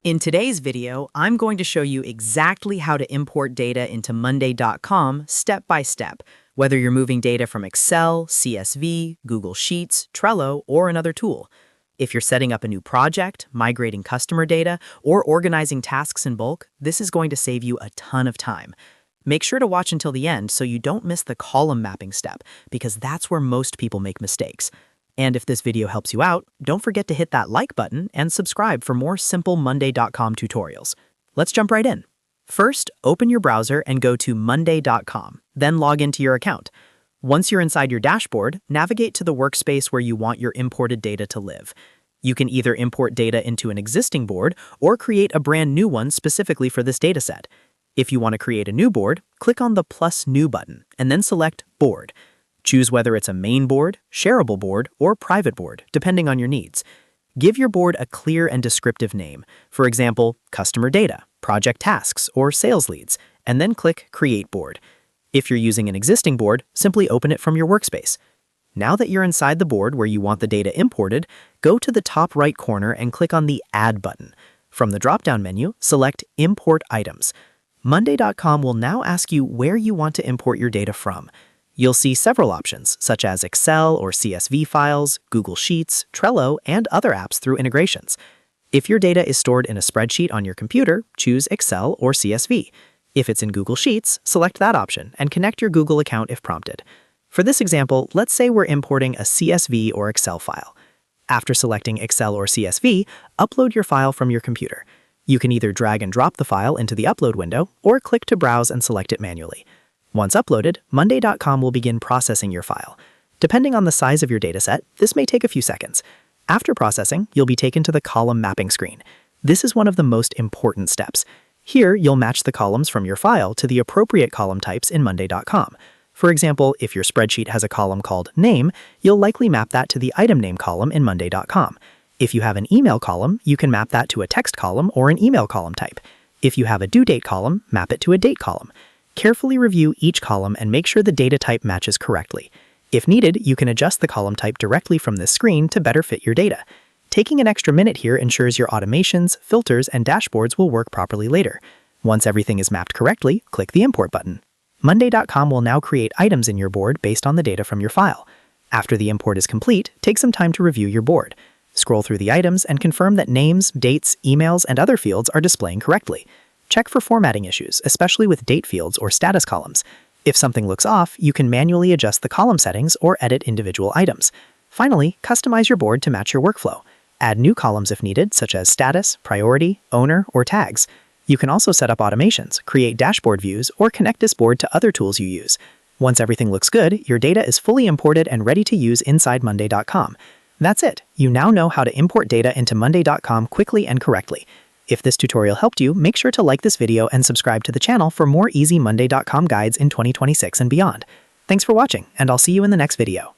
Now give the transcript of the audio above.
In today's video, I'm going to show you exactly how to import data into Monday.com step by step, whether you're moving data from Excel, CSV, Google Sheets, Trello, or another tool. If you're setting up a new project, migrating customer data, or organizing tasks in bulk, this is going to save you a ton of time. Make sure to watch until the end so you don't miss the column mapping step, because that's where most people make mistakes. And if this video helps you out, don't forget to hit that like button and subscribe for more simple Monday.com tutorials. Let's jump right in. First, open your browser and go to Monday.com, then log into your account. Once you're inside your dashboard, navigate to the workspace where you want your imported data to live. You can either import data into an existing board or create a brand new one specifically for this dataset. If you want to create a new board, click on the plus new button and then select Board. Choose whether it's a main board, shareable board, or private board, depending on your needs. Give your board a clear and descriptive name, for example, customer data, project tasks, or sales leads, and then click Create Board. If you're using an existing board, simply open it from your workspace. Now that you're inside the board where you want the data imported, go to the top right corner and click on the Add button. From the drop-down menu, select Import Items. Monday.com will now ask you where you want to import your data from. You'll see several options, such as Excel or CSV files, Google Sheets, Trello, and other apps through integrations. If your data is stored in a spreadsheet on your computer, choose Excel or CSV. If it's in Google Sheets, select that option and connect your Google account if prompted. For this example, let's say we're importing a CSV or Excel file. After selecting Excel or CSV, upload your file from your computer. You can either drag and drop the file into the upload window or click to browse and select it manually. Once uploaded, Monday.com will begin processing your file. Depending on the size of your dataset, this may take a few seconds. After processing, you'll be taken to the column mapping screen. This is one of the most important steps. Here, you'll match the columns from your file to the appropriate column types in Monday.com. For example, if your spreadsheet has a column called Name, you'll likely map that to the item name column in Monday.com. If you have an email column, you can map that to a text column or an email column type. If you have a due date column, map it to a date column. Carefully review each column and make sure the data type matches correctly. If needed, you can adjust the column type directly from this screen to better fit your data. Taking an extra minute here ensures your automations, filters, and dashboards will work properly later. Once everything is mapped correctly, click the Import button. Monday.com will now create items in your board based on the data from your file. After the import is complete, take some time to review your board. Scroll through the items and confirm that names, dates, emails, and other fields are displaying correctly. Check for formatting issues, especially with date fields or status columns. If something looks off, you can manually adjust the column settings or edit individual items. Finally, customize your board to match your workflow. Add new columns if needed, such as status, priority, owner, or tags. You can also set up automations, create dashboard views, or connect this board to other tools you use. Once everything looks good, your data is fully imported and ready to use inside Monday.com. That's it. You now know how to import data into Monday.com quickly and correctly. If this tutorial helped you, make sure to like this video and subscribe to the channel for more easy Monday.com guides in 2026 and beyond. Thanks for watching, and I'll see you in the next video.